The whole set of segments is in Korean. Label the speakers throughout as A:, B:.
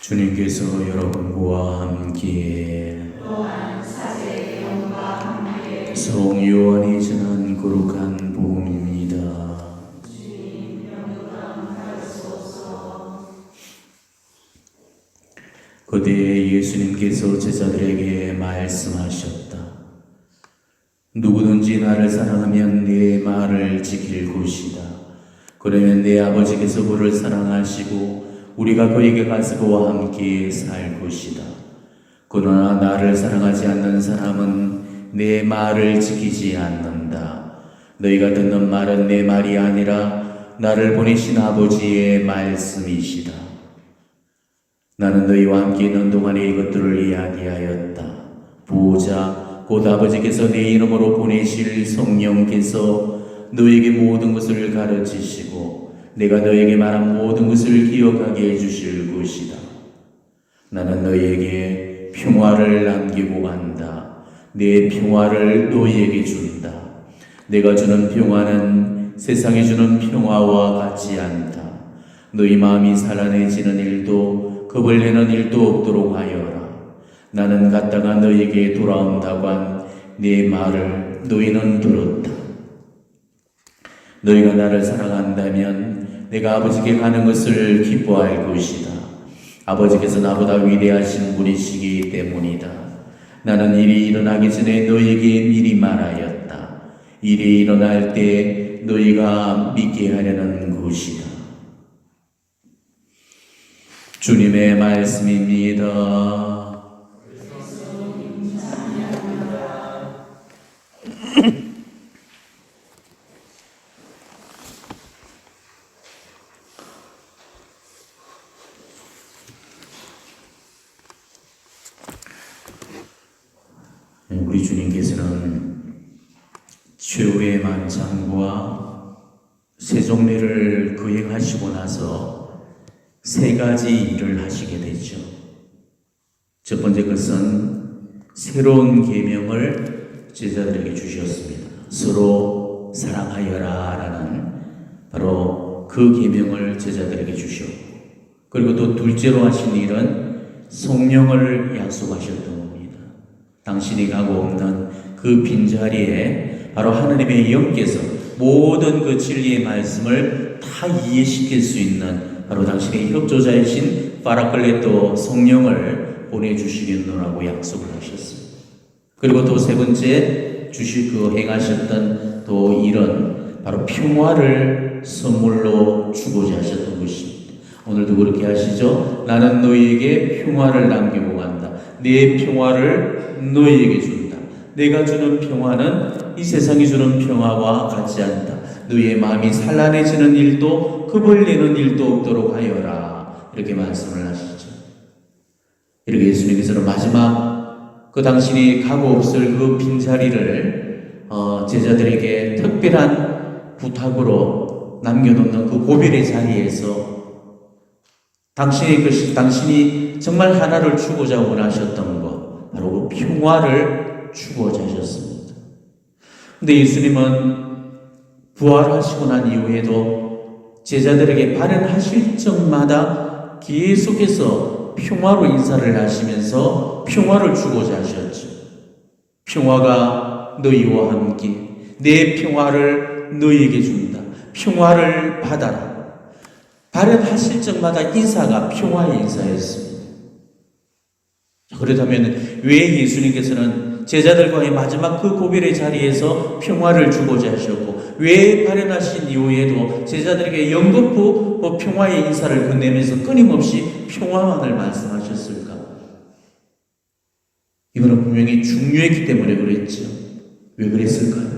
A: 주님께서 여러분과 함께
B: 또한 사제의 영과 함께
A: 성요한이 전한 거룩한 복음입니다.
B: 주님 영광 받으소서.
A: 그때 예수님께서 제자들에게 말씀하셨다. 누구든지 나를 사랑하면 내 말을 지킬 것이다. 그러면 내 아버지께서 그를 사랑하시고 우리가 그에게 가서 그와 함께 살 것이다. 그러나 나를 사랑하지 않는 사람은 내 말을 지키지 않는다. 너희가 듣는 말은 내 말이 아니라 나를 보내신 아버지의 말씀이시다. 나는 너희와 함께 있는 동안에 이것들을 이야기하였다. 보자, 곧 아버지께서 내 이름으로 보내실 성령께서 너희에게 모든 것을 가르치시고 내가 너희에게 말한 모든 것을 기억하게 해주실 것이다. 나는 너희에게 평화를 남기고 간다. 내 평화를 너희에게 준다. 내가 주는 평화는 세상이 주는 평화와 같지 않다. 너희 마음이 살아내지는 일도 겁을 내는 일도 없도록 하여라. 나는 갔다가 너희에게 돌아온다고 한 네 말을 너희는 들었다. 너희가 나를 사랑한다면 내가 아버지께 가는 것을 기뻐할 것이다. 아버지께서 나보다 위대하신 분이시기 때문이다. 나는 일이 일어나기 전에 너희에게 미리 말하였다. 일이 일어날 때 너희가 믿게 하려는 것이다. 주님의 말씀입니다. 우리 주님께서는 최후의 만찬과 세종례를 거행하시고 나서 세 가지 일을 하시게 되죠. 첫 번째 것은 새로운 계명을 제자들에게 주셨습니다. 서로 사랑하여라 라는 바로 그 계명을 제자들에게 주셨고, 그리고 또 둘째로 하신 일은 성령을 약속하셨던 겁니다. 당신이 가고 없는 그 빈자리에 바로 하나님의 영께서 모든 그 진리의 말씀을 다 이해시킬 수 있는 바로 당신의 협조자이신 파라클레토 성령을 보내주시겠노라고 약속을 하셨습니다. 그리고 또 세 번째 행하셨던 또 일은 바로 평화를 선물로 주고자 하셨던 것입니다. 오늘도 그렇게 하시죠. 나는 너희에게 평화를 남기고 간다. 내 평화를 너희에게 준다. 내가 주는 평화는 이 세상이 주는 평화와 같지 않다. 너희의 마음이 산란해지는 일도 겁을 내는 일도 없도록 하여라. 이렇게 말씀을 하시죠. 이렇게 예수님께서는 마지막 그 당신이 가고 없을 그 빈자리를 제자들에게 특별한 부탁으로 남겨놓는 그 고별의 자리에서 당신이 정말 하나를 주고자 원하셨던 것, 바로 그 평화를 주고자 하셨습니다. 근데 예수님은 부활하시고 난 이후에도 제자들에게 발언하실 적마다 계속해서 평화로 인사를 하시면서 평화를 주고자 하셨죠. 평화가 너희와 함께, 내 평화를 너희에게 준다. 평화를 받아라. 발언하실 적마다 인사가 평화의 인사였습니다. 그렇다면 왜 예수님께서는 제자들과의 마지막 그 고별의 자리에서 평화를 주고자 하셨고, 왜 발언하신 이후에도 제자들에게 연거푸 평화의 인사를 건네면서 끊임없이 평화만을 말씀하셨을까? 이거는 분명히 중요했기 때문에 그랬죠. 왜 그랬을까요?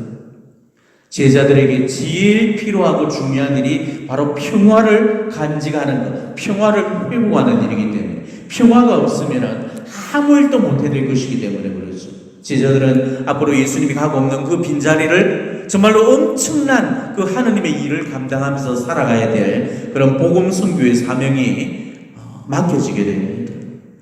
A: 제자들에게 제일 필요하고 중요한 일이 바로 평화를 간직하는 것, 평화를 회복하는 일이기 때문에, 평화가 없으면 아무 일도 못해낼 것이기 때문에 그렇죠. 제자들은 앞으로 예수님이 가고 없는 그 빈자리를 정말로 엄청난 그 하느님의 일을 감당하면서 살아가야 될 그런 복음 선교의 사명이 맡겨지게 됩니다.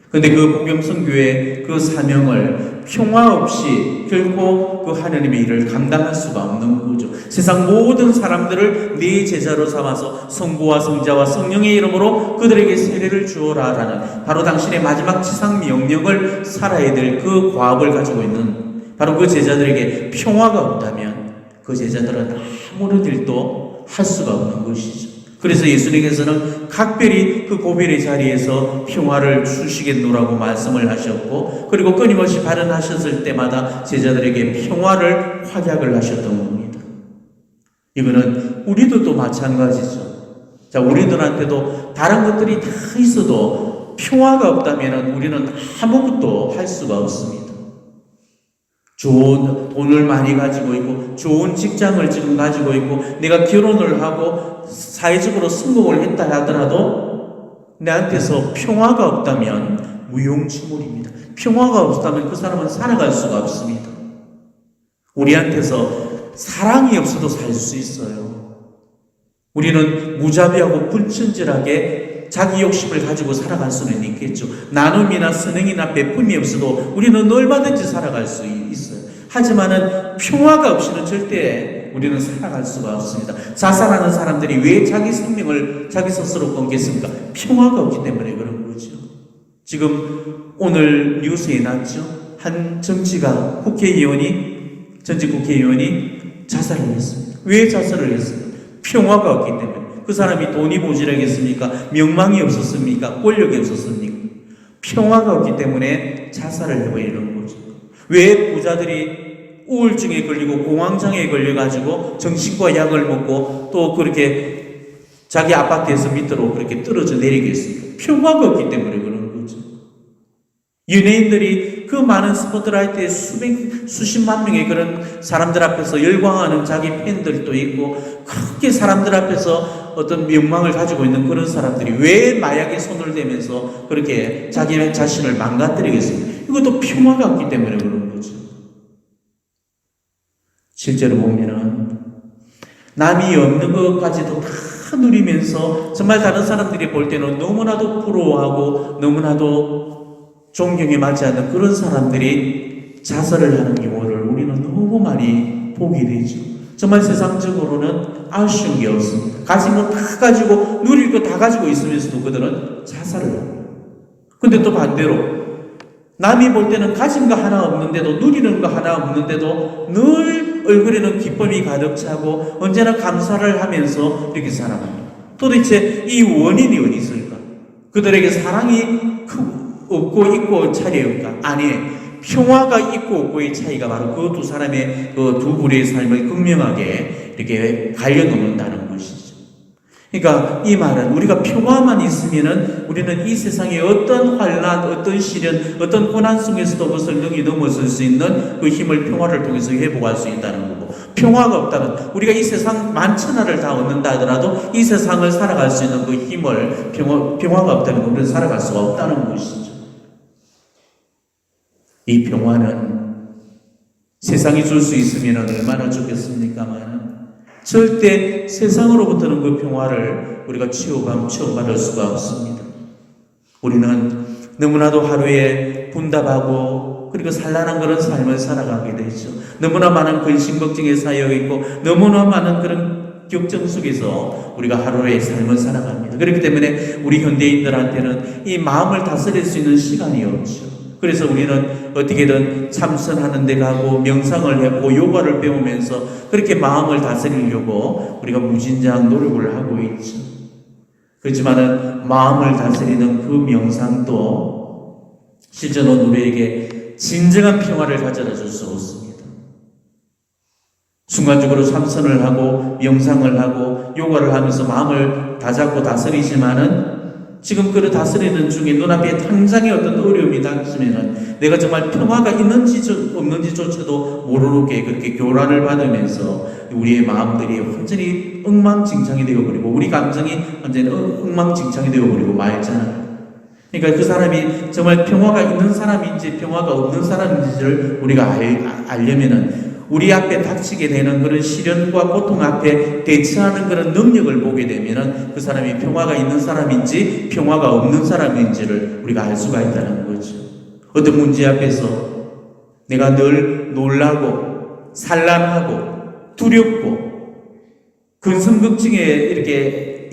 A: 그런데 그 복음 선교의 그 사명을 평화 없이 결코 그 하나님의 일을 감당할 수가 없는 거죠. 세상 모든 사람들을 네 제자로 삼아서 성부와 성자와 성령의 이름으로 그들에게 세례를 주어라라는 바로 당신의 마지막 지상 명령을 살아야 될 그 과업을 가지고 있는 바로 그 제자들에게 평화가 없다면 그 제자들은 아무런 일도 할 수가 없는 것이죠. 그래서 예수님께서는 각별히 그 고별의 자리에서 평화를 주시겠노라고 말씀을 하셨고, 그리고 끊임없이 발언하셨을 때마다 제자들에게 평화를 활약을 하셨던 겁니다. 이거는 우리들도 마찬가지죠. 자, 우리들한테도 다른 것들이 다 있어도 평화가 없다면 우리는 아무것도 할 수가 없습니다. 좋은 돈을 많이 가지고 있고 좋은 직장을 지금 가지고 있고 내가 결혼을 하고 사회적으로 성공을 했다 하더라도 내한테서 평화가 없다면 무용지물입니다. 평화가 없다면 그 사람은 살아갈 수가 없습니다. 우리한테서 사랑이 없어도 살 수 있어요. 우리는 무자비하고 불천절하게 자기 욕심을 가지고 살아갈 수는 있겠죠. 나눔이나 선행이나 베품이 없어도 우리는 얼마든지 살아갈 수 있어요. 하지만은 평화가 없이는 절대 우리는 살아갈 수가 없습니다. 자살하는 사람들이 왜 자기 생명을 자기 스스로 끊겠습니까? 평화가 없기 때문에 그런 거죠. 지금 오늘 뉴스에 났죠. 한 정치가 전직 국회의원이 자살을 했습니다. 왜 자살을 했습니까? 평화가 없기 때문에. 그 사람이 돈이 모자라겠습니까? 명망이 없었습니까? 권력이 없었습니까? 평화가 없기 때문에 자살을 해버리는 거죠. 왜 부자들이 우울증에 걸리고 공황장애에 걸려가지고 정신과 약을 먹고 또 그렇게 자기 아파트에서 밑으로 그렇게 떨어져 내리겠습니까? 평화가 없기 때문에 그런 거죠. 연예인들이 그 많은 스포트라이트에 수십만 명의 그런 사람들 앞에서 열광하는 자기 팬들도 있고 그렇게 사람들 앞에서 어떤 명망을 가지고 있는 그런 사람들이 왜 마약에 손을 대면서 그렇게 자기 자신을 망가뜨리겠습니까? 이것도 평화가 없기 때문에 그런 거죠. 실제로 보면은 남이 없는 것까지도 다 누리면서 정말 다른 사람들이 볼 때는 너무나도 부러워하고 너무나도 존경에 맞지 않는 그런 사람들이 자살을 하는 경우를 우리는 너무 많이 보게 되죠. 정말 세상적으로는 아쉬운 게 없습니다. 가진 거 다 가지고 누릴 거 다 가지고 있으면서도 그들은 자살을 합니다. 근데 또 반대로 남이 볼 때는 가진 거 하나 없는데도 누리는 거 하나 없는데도 늘 얼굴에는 기쁨이 가득 차고 언제나 감사를 하면서 이렇게 살아갑니다. 도대체 이 원인이 어디 있을까? 그들에게 사랑이 없고 있고 차이일까? 아니, 평화가 있고 없고의 차이가 바로 그 두 사람의 그 두 부류의 삶을 극명하게 이렇게 갈려놓는다는 것이죠. 그러니까 이 말은 우리가 평화만 있으면은 우리는 이 세상의 어떤 환난, 어떤 시련, 어떤 고난 속에서도 그것을 능히 넘어설 수 있는 그 힘을 평화를 통해서 회복할 수 있다는 거고, 평화가 없다면 우리가 이 세상 만천하를 다 얻는다 하더라도 이 세상을 살아갈 수 있는 그 힘을 평화가 없다면 우리는 살아갈 수가 없다는 것이죠. 이 평화는 세상이 줄 수 있으면 얼마나 좋겠습니까만 절대 세상으로부터는 그 평화를 우리가 취업받을 수가 없습니다. 우리는 너무나도 하루에 분답하고 그리고 산란한 그런 삶을 살아가게 되죠. 너무나 많은 근심 걱정에 쌓여 있고 너무나 많은 그런 격정 속에서 우리가 하루의 삶을 살아갑니다. 그렇기 때문에 우리 현대인들한테는 이 마음을 다스릴 수 있는 시간이 없죠. 그래서 우리는 어떻게든 참선하는 데 가고 명상을 해보고 요가를 배우면서 그렇게 마음을 다스리려고 우리가 무진장 노력을 하고 있죠. 그렇지만은 마음을 다스리는 그 명상도 실제로 우리에게 진정한 평화를 가져다 줄 수 없습니다. 순간적으로 참선을 하고 명상을 하고 요가를 하면서 마음을 다잡고 다스리지만은 지금 그 다스리는 중에 눈앞에 당장의 어떤 어려움이 닥치면은 내가 정말 평화가 있는지 없는지조차도 모르게 그렇게 교란을 받으면서 우리의 마음들이 완전히 엉망진창이 되어버리고 우리 감정이 완전히 엉망진창이 되어버리고 말잖아요. 그러니까 그 사람이 정말 평화가 있는 사람인지 평화가 없는 사람인지를 우리가 알려면은 우리 앞에 닥치게 되는 그런 시련과 고통 앞에 대처하는 그런 능력을 보게 되면은 그 사람이 평화가 있는 사람인지 평화가 없는 사람인지를 우리가 알 수가 있다는 거죠. 어떤 문제 앞에서 내가 늘 놀라고 산란하고 두렵고 근성걱정에 이렇게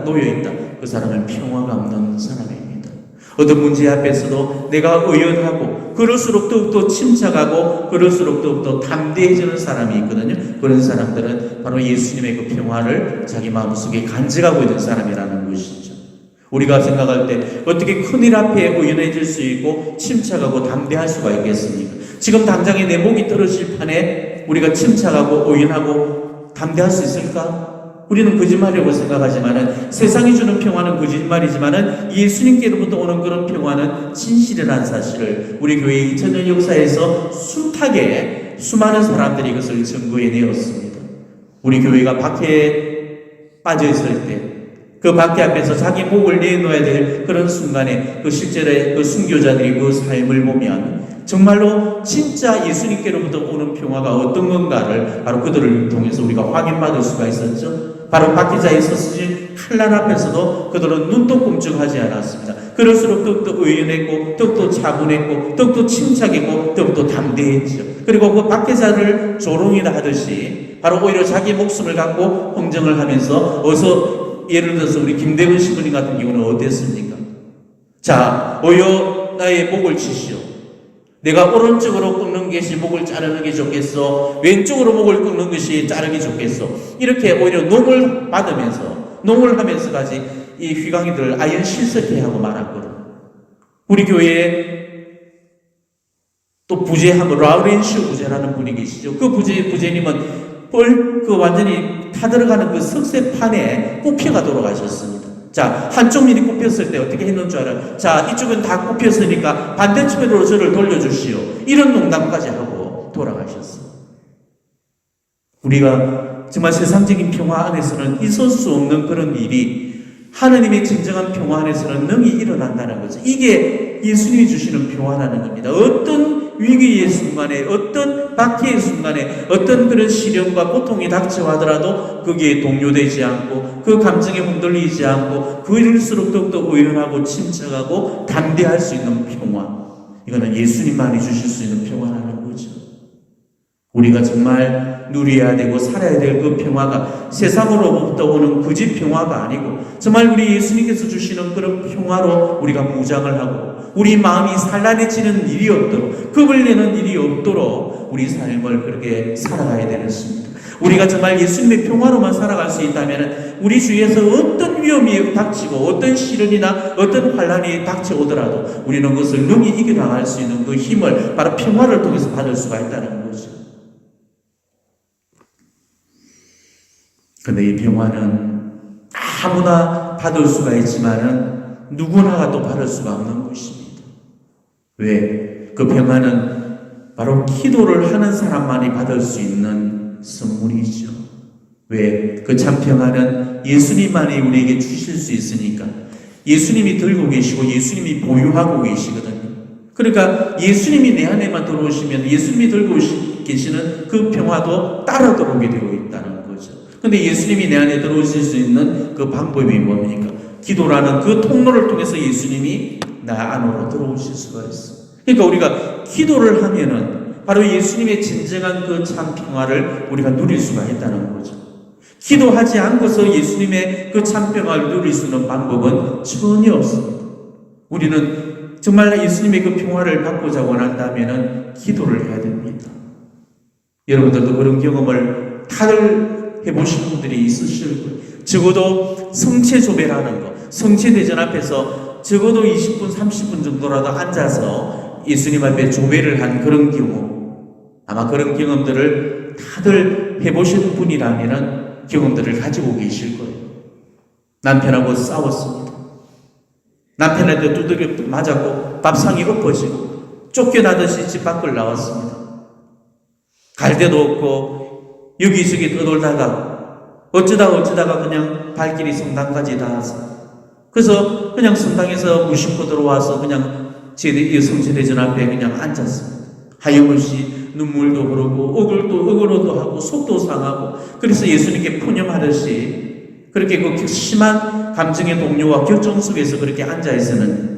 A: 놓여 있다. 그 사람은 평화가 없는 사람입니다. 어떤 문제 앞에서도 내가 의연하고 그럴수록 더욱더 침착하고 그럴수록 더욱더 담대해지는 사람이 있거든요. 그런 사람들은 바로 예수님의 그 평화를 자기 마음속에 간직하고 있는 사람이라는 것이죠. 우리가 생각할 때 어떻게 큰일 앞에 의연해질 수 있고 침착하고 담대할 수가 있겠습니까? 지금 당장에 내 목이 떨어질 판에 우리가 침착하고 의연하고 담대할 수 있을까? 우리는 거짓말이라고 생각하지만은 세상이 주는 평화는 거짓말이지만은 예수님께로부터 오는 그런 평화는 진실이라는 사실을 우리 교회 2000년 역사에서 숱하게 수많은 사람들이 이것을 증거해내었습니다. 우리 교회가 박해에 빠져 있을 때 그 박해 앞에서 자기 목을 내놓아야 될 그런 순간에 그 실제로 그 순교자들이 그 삶을 보면 정말로 진짜 예수님께로부터 오는 평화가 어떤 건가를 바로 그들을 통해서 우리가 확인받을 수가 있었죠. 바로 박해자에 있었으신 칼날 앞에서도 그들은 눈도 꼼짝하지 않았습니다. 그럴수록 더욱더 의연했고 더욱더 차분했고 더욱더 침착했고 더욱더 담대했죠. 그리고 그 박해자를 조롱이라 하듯이 바로 오히려 자기 목숨을 갖고 흥정을 하면서 어서 예를 들어서 우리 김대근 신부님 같은 경우는 어땠습니까? 자, 오여 나의 목을 치시오. 내가 오른쪽으로 꺾는 것이 목을 자르는 게 좋겠어? 왼쪽으로 목을 꺾는 것이 자르기 좋겠어? 이렇게 오히려 농을 받으면서 농을 하면서까지 이 휘강이들을 아연 실석해 하고 말았거든. 우리 교회에 또 부제하면 라우렌시오 부제라는 분이 계시죠. 그 부제님은 완전히 타들어가는 그 석쇠판에 꼽혀가 돌아가셨습니다. 자, 한쪽 면이 꼽혔을 때 어떻게 했는 줄 알아요? 자, 이쪽은 다 꼽혔으니까 반대쪽으로 저를 돌려주시오. 이런 농담까지 하고 돌아가셨어요. 우리가 정말 세상적인 평화 안에서는 있을 수 없는 그런 일이 하나님의 진정한 평화 안에서는 능히 일어난다는 거죠. 이게 예수님이 주시는 평화라는 겁니다. 어떤 위기의 순간에, 어떤 박해의 순간에, 어떤 그런 시련과 고통이 닥쳐하더라도 거기에 동요되지 않고 그 감정에 흔들리지 않고 그럴수록 더욱더 의연하고 침착하고 담대할 수 있는 평화. 이거는 예수님만이 주실 수 있는 평화라는 거죠. 우리가 정말 누려야 되고 살아야 될 그 평화가 세상으로부터 오는 거짓 평화가 아니고 정말 우리 예수님께서 주시는 그런 평화로 우리가 무장을 하고 우리 마음이 산란해지는 일이 없도록 겁을 내는 일이 없도록 우리 삶을 그렇게 살아가야 되겠습니다. 우리가 정말 예수님의 평화로만 살아갈 수 있다면 우리 주위에서 어떤 위험이 닥치고 어떤 시련이나 어떤 환란이 닥쳐오더라도 우리는 그것을 능히 이겨나갈 수 있는 그 힘을 바로 평화를 통해서 받을 수가 있다는 거죠. 근데 이 평화는 아무나 받을 수가 있지만은 누구나가 또 받을 수가 없는 것입니다. 왜? 그 평화는 바로 기도를 하는 사람만이 받을 수 있는 선물이죠. 왜? 그 참 평화는 예수님만이 우리에게 주실 수 있으니까 예수님이 들고 계시고 예수님이 보유하고 계시거든요. 그러니까 예수님이 내 안에만 들어오시면 예수님이 들고 계시는 그 평화도 따라 들어오게 되어 있다는 거죠. 근데 예수님이 내 안에 들어오실 수 있는 그 방법이 뭡니까? 기도라는 그 통로를 통해서 예수님이 나 안으로 들어오실 수가 있어. 그러니까 우리가 기도를 하면은 바로 예수님의 진정한 그 참 평화를 우리가 누릴 수가 있다는 거죠. 기도하지 않고서 예수님의 그 참 평화를 누릴 수 있는 방법은 전혀 없습니다. 우리는 정말 예수님의 그 평화를 받고자 원한다면은 기도를 해야 됩니다. 여러분들도 그런 경험을 다들 해보신 분들이 있으실 거예요. 적어도 성체조배라는 거, 성체대전 앞에서 적어도 20분, 30분 정도라도 앉아서 예수님 앞에 조배를 한 그런 경우, 아마 그런 경험들을 다들 해보신 분이라면 경험들을 가지고 계실 거예요. 남편하고 싸웠습니다. 남편한테 두들겨 맞았고 밥상이 엎어지고 쫓겨나듯이 집 밖을 나왔습니다. 갈 데도 없고 여기저기 떠돌다가 어쩌다가 그냥 발길이 성당까지 닿아서 그래서 그냥 성당에서 무심코 들어와서 그냥 성체대전 앞에 그냥 앉았습니다. 하염없이 눈물도 흐르고 억울도 하고 속도 상하고 그래서 예수님께 푸념하듯이 그렇게 그 심한 감정의 동요와 결정 속에서 그렇게 앉아있었는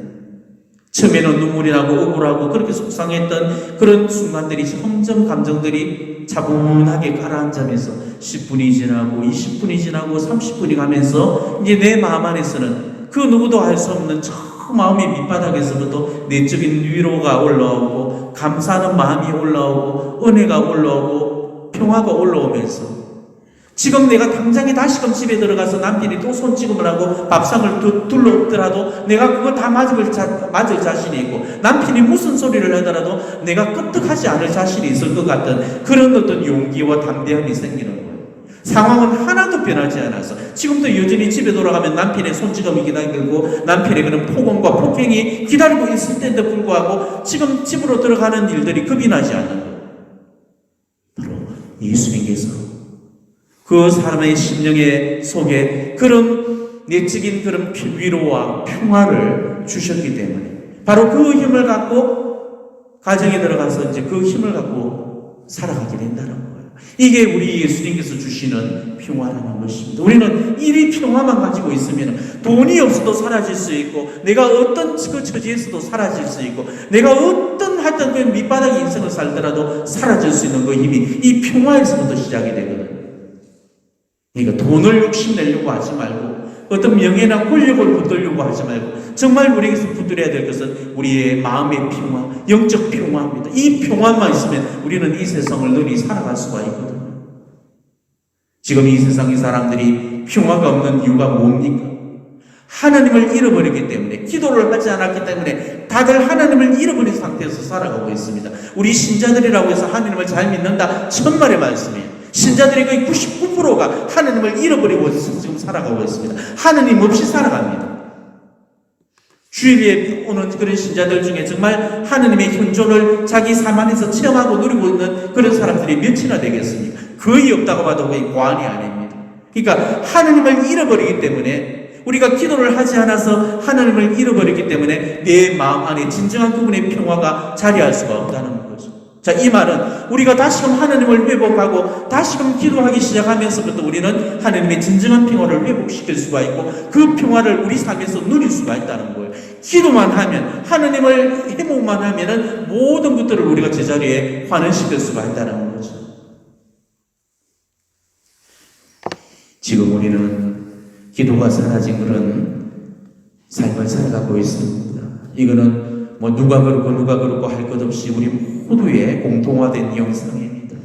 A: 처음에는 눈물이 나고 억울하고 그렇게 속상했던 그런 순간들이 점점 감정들이 차분하게 가라앉으면서 10분이 지나고 20분이 지나고 30분이 가면서 이제 내 마음 안에서는 그 누구도 알 수 없는 저 마음의 밑바닥에서부터 내적인 위로가 올라오고 감사하는 마음이 올라오고 은혜가 올라오고 평화가 올라오면서 지금 내가 당장에 다시금 집에 들어가서 남편이 또 손찌검을 하고 밥상을 둘러엎더라도 내가 그거 다 맞을 자신이 있고 남편이 무슨 소리를 하더라도 내가 끄떡하지 않을 자신이 있을 것 같은 그런 어떤 용기와 담대함이 생기는 거예요. 상황은 하나도 변하지 않아서 지금도 여전히 집에 돌아가면 남편의 손찌검이 기다리고 남편의 그런 폭언과 폭행이 기다리고 있을 때도 불구하고 지금 집으로 들어가는 일들이 겁이 나지 않는 거예요. 바로 예수님께서 그 사람의 심령의 속에 그런 내적인 그런 위로와 평화를 주셨기 때문에 바로 그 힘을 갖고 가정에 들어가서 이제 그 힘을 갖고 살아가게 된다는 거예요. 이게 우리 예수님께서 주시는 평화라는 것입니다. 우리는 이 평화만 가지고 있으면 돈이 없어도 사라질 수 있고 내가 어떤 그 처지에서도 사라질 수 있고 내가 어떤 하여튼 그 밑바닥 인생을 살더라도 사라질 수 있는 그 힘이 이 평화에서부터 시작이 되거든요. 그러니까 돈을 욕심내려고 하지 말고 어떤 명예나 권력을 붙들려고 하지 말고 정말 우리에게서 붙들어야 될 것은 우리의 마음의 평화, 영적 평화입니다. 이 평화만 있으면 우리는 이 세상을 능히 살아갈 수가 있거든요. 지금 이 세상의 사람들이 평화가 없는 이유가 뭡니까? 하나님을 잃어버리기 때문에, 기도를 하지 않았기 때문에 다들 하나님을 잃어버린 상태에서 살아가고 있습니다. 우리 신자들이라고 해서 하나님을 잘 믿는다 천만의 말씀이에요. 신자들의 거의 99%가 하나님을 잃어버리고 지금 살아가고 있습니다. 하나님 없이 살아갑니다. 주일에 오는 그런 신자들 중에 정말 하나님의 현존을 자기 삶 안에서 체험하고 누리고 있는 그런 사람들이 몇이나 되겠습니까? 거의 없다고 봐도 거의 과언이 아닙니다. 그러니까 하나님을 잃어버리기 때문에 우리가 기도를 하지 않아서 하나님을 잃어버리기 때문에 내 마음 안에 진정한 그분의 평화가 자리할 수가 없다는 거죠. 자, 이 말은 우리가 다시금 하나님을 회복하고 다시금 기도하기 시작하면서부터 우리는 하나님의 진정한 평화를 회복시킬 수가 있고 그 평화를 우리 삶에서 누릴 수가 있다는 거예요. 기도만 하면, 하나님을 회복만 하면은 모든 것들을 우리가 제자리에 환원시킬 수가 있다는 거죠. 지금 우리는 기도가 사라진 그런 삶을 살아가고 있습니다. 이거는 뭐 누가 그렇고 할 것 없이 우리 모두의 공통화된 영상입니다.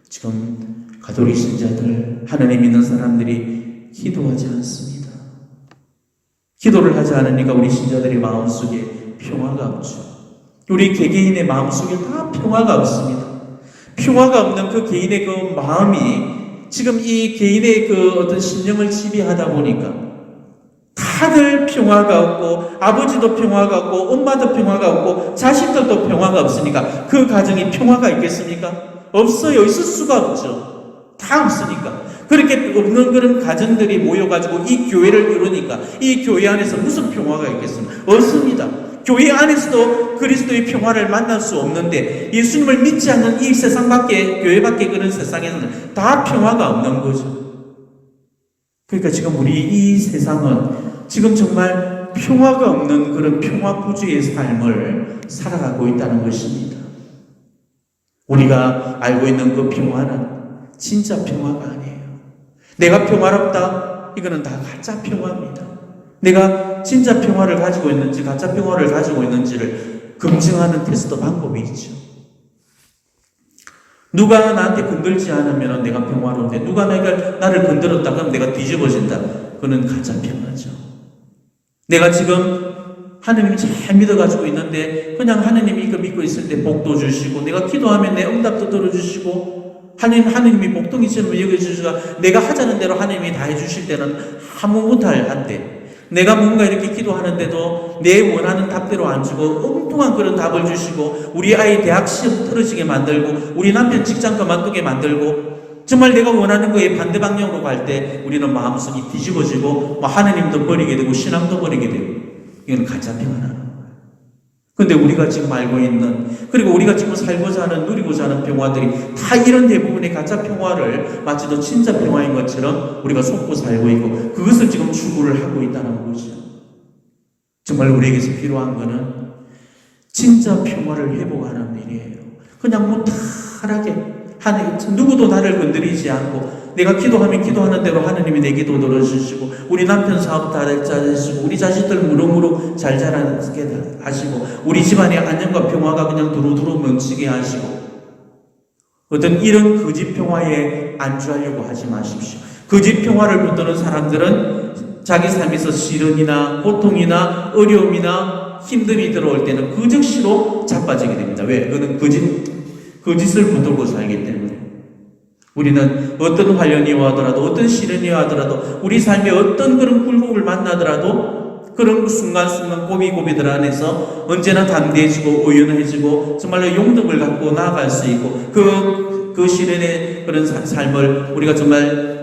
A: 지금 가톨릭 신자들, 하나님 믿는 사람들이 기도하지 않습니다. 기도를 하지 않으니까 우리 신자들의 마음속에 평화가 없죠. 우리 개개인의 마음속에 다 평화가 없습니다. 평화가 없는 그 개인의 그 마음이 지금 이 개인의 그 어떤 신령을 지배하다 보니까 다들 평화가 없고 아버지도 평화가 없고 엄마도 평화가 없고 자식들도 평화가 없으니까 그 가정이 평화가 있겠습니까? 없어요. 있을 수가 없죠. 다 없으니까. 그렇게 없는 그런 가정들이 모여가지고 이 교회를 이루니까 이 교회 안에서 무슨 평화가 있겠습니까? 없습니다. 교회 안에서도 그리스도의 평화를 만날 수 없는데 예수님을 믿지 않는 이 세상 밖에, 교회 밖에 그런 세상에서는 다 평화가 없는 거죠. 그러니까 지금 우리 이 세상은 지금 정말 평화가 없는 그런 평화부주의 삶을 살아가고 있다는 것입니다. 우리가 알고 있는 그 평화는 진짜 평화가 아니에요. 내가 평화롭다, 이거는 다 가짜 평화입니다. 내가 진짜 평화를 가지고 있는지 가짜 평화를 가지고 있는지를 검증하는 테스트 방법이 있죠. 누가 나한테 건들지 않으면 내가 평화로운데 누가 나를 건드렸다 그러면 내가 뒤집어진다. 그는 가짜 평화죠. 내가 지금 하느님 잘 믿어가지고 있는데 그냥 하느님이 그 믿고 있을 때 복도 주시고 내가 기도하면 내 응답도 들어주시고 하느님이 복덩이처럼 여겨주시고 내가 하자는 대로 하느님이 다 해주실 때는 아무 못할한데 내가 뭔가 이렇게 기도하는데도 내 원하는 답대로 안 주고 엉뚱한 그런 답을 주시고 우리 아이 대학 시험 떨어지게 만들고 우리 남편 직장 그만두게 만들고 정말 내가 원하는 거에 반대 방향으로 갈 때 우리는 마음속이 뒤집어지고 하나님도 버리게 되고 신앙도 버리게 되고 이건 가짜 평화라는 거예요. 그런데 우리가 지금 알고 있는 그리고 우리가 지금 살고자 하는 누리고자 하는 평화들이 다 이런 대부분의 가짜 평화를 마치도 진짜 평화인 것처럼 우리가 속고 살고 있고 그것을 지금 추구를 하고 있다는 거죠. 정말 우리에게서 필요한 거는 진짜 평화를 회복하는 일이에요. 그냥 무탈하게 누구도 나를 건드리지 않고 내가 기도하면 기도하는 대로 하느님이 내 기도 들어주시고 우리 남편 사업 다 잘해주시고 우리 자식들 무럭무럭 잘 자라게 하시고 우리 집안의 안녕과 평화가 그냥 두루두루 넘치게 하시고 어떤 이런 거짓 평화에 안주하려고 하지 마십시오. 거짓 평화를 붙드는 사람들은 자기 삶에서 시련이나 고통이나 어려움이나 힘듦이 들어올 때는 그 즉시로 자빠지게 됩니다. 왜? 그는 거짓을 붙들고 살기 때문에. 우리는 어떤 환란이 와더라도 어떤 시련이 와더라도 우리 삶에 어떤 그런 굴곡을 만나더라도 그런 순간순간 고비고비들 안에서 언제나 담대해지고 의연해지고 정말로 용덕을 갖고 나아갈 수 있고 그 시련의 그런 삶을 우리가 정말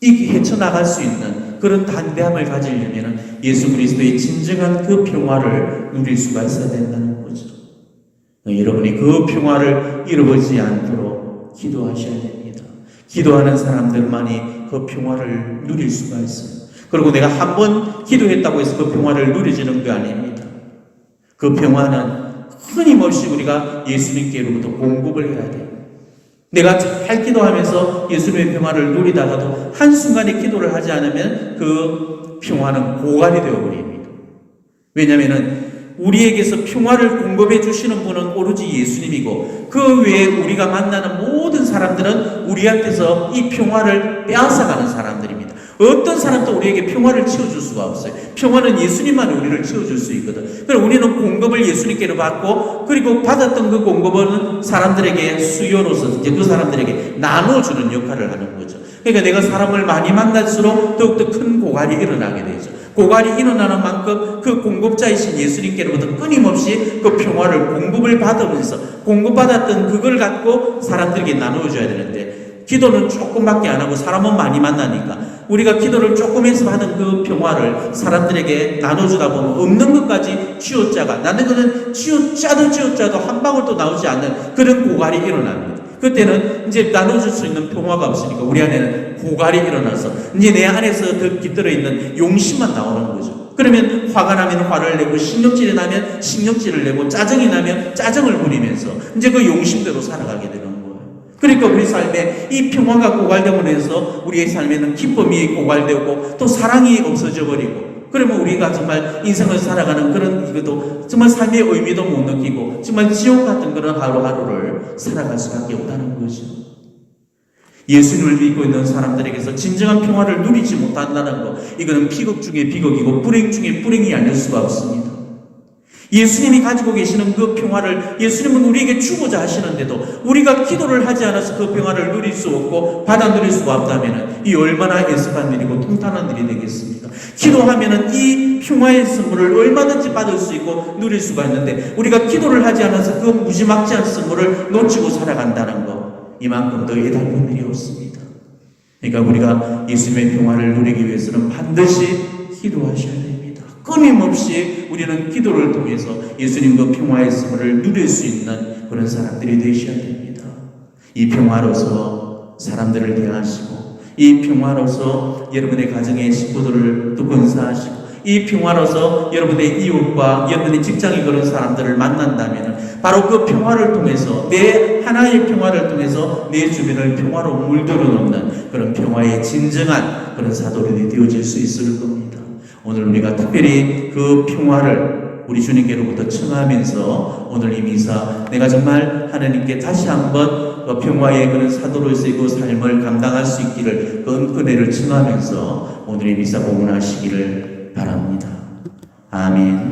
A: 헤쳐나갈 수 있는 그런 담대함을 가지려면 예수 그리스도의 진정한 그 평화를 누릴 수가 있어야 된다는 거죠. 여러분이 그 평화를 잃어버리지 않도록 기도하셔야 됩니다. 기도하는 사람들만이 그 평화를 누릴 수가 있어요. 그리고 내가 한 번 기도했다고 해서 그 평화를 누려지는 게 아닙니다. 그 평화는 끊임없이 우리가 예수님께로부터 공급을 해야 돼요. 내가 잘 기도하면서 예수님의 평화를 누리다가도 한순간에 기도를 하지 않으면 그 평화는 고갈이 되어버립니다. 왜냐하면 우리에게서 평화를 공급해 주시는 분은 오로지 예수님이고 그 외에 우리가 만나는 모든 사람들은 우리한테서 이 평화를 빼앗아가는 사람들입니다. 어떤 사람도 우리에게 평화를 치워줄 수가 없어요. 평화는 예수님만 우리를 치워줄 수 있거든. 그럼 우리는 공급을 예수님께로 받고 그리고 받았던 그 공급은 사람들에게 수요로서 이제 그 사람들에게 나눠주는 역할을 하는 거죠. 그러니까 내가 사람을 많이 만날수록 더욱더 큰 고갈이 일어나게 되죠. 고갈이 일어나는 만큼 그 공급자이신 예수님께로부터 끊임없이 그 평화를 공급을 받으면서 공급받았던 그걸 갖고 사람들에게 나누어줘야 되는데 기도는 조금밖에 안 하고 사람은 많이 만나니까 우리가 기도를 조금 해서 받은 그 평화를 사람들에게 나눠주다 보면 없는 것까지 쥐어짜가 나는 그는 쥐어짜도 한 방울도 나오지 않는 그런 고갈이 일어납니다. 그때는 이제 나눠줄 수 있는 평화가 없으니까 우리 안에는 고갈이 일어나서 이제 내 안에서 깃들어 있는 용심만 나오는 거죠. 그러면 화가 나면 화를 내고 신경질이 나면 신경질을 내고 짜증이 나면 짜증을 부리면서 이제 그 용심대로 살아가게 되는 거예요. 그러니까 우리 삶에 이 평화가 고갈됨으로 해서 우리의 삶에는 기쁨이 고갈되고 또 사랑이 없어져 버리고 그러면 우리가 정말 인생을 살아가는 그런 이것도 정말 삶의 의미도 못 느끼고 정말 지옥 같은 그런 하루하루를 살아갈 수밖에 없다는 거죠. 예수님을 믿고 있는 사람들에게서 진정한 평화를 누리지 못한다는 것, 이거는 비극 중에 비극이고 불행 중에 불행이 아닐 수가 없습니다. 예수님이 가지고 계시는 그 평화를 예수님은 우리에게 주고자 하시는데도 우리가 기도를 하지 않아서 그 평화를 누릴 수 없고 받아 누릴 수가 없다면 이 얼마나 애석한 일이고 통탄한 일이 되겠습니까? 기도하면 이 평화의 선물을 얼마든지 받을 수 있고 누릴 수가 있는데 우리가 기도를 하지 않아서 그 무지막지한 선물을 놓치고 살아간다는 것, 이만큼 더 애달픈 일이 없습니다. 그러니까 우리가 예수님의 평화를 누리기 위해서는 반드시 기도하셔야 됩니다. 끊임없이 우리는 기도를 통해서 예수님 그 평화의 선물을 누릴 수 있는 그런 사람들이 되셔야 됩니다. 이 평화로서 사람들을 대하시고 이 평화로서 여러분의 가정의 식구들을 또 건사하시고 이 평화로서 여러분의 이웃과 여러분의 직장에 그런 사람들을 만난다면 바로 그 평화를 통해서 내 하나의 평화를 통해서 내 주변을 평화로 물들어 놓는 그런 평화의 진정한 그런 사도들이 되어질 수 있을 겁니다. 오늘 우리가 특별히 그 평화를 우리 주님께로부터 청하면서 오늘 이 미사 내가 정말 하나님께 다시 한번 그 평화의 그런 사도로서의 그 삶을 감당할 수 있기를 그 은혜를 청하면서 오늘 이 미사 봉헌하시기를 바랍니다. 아멘.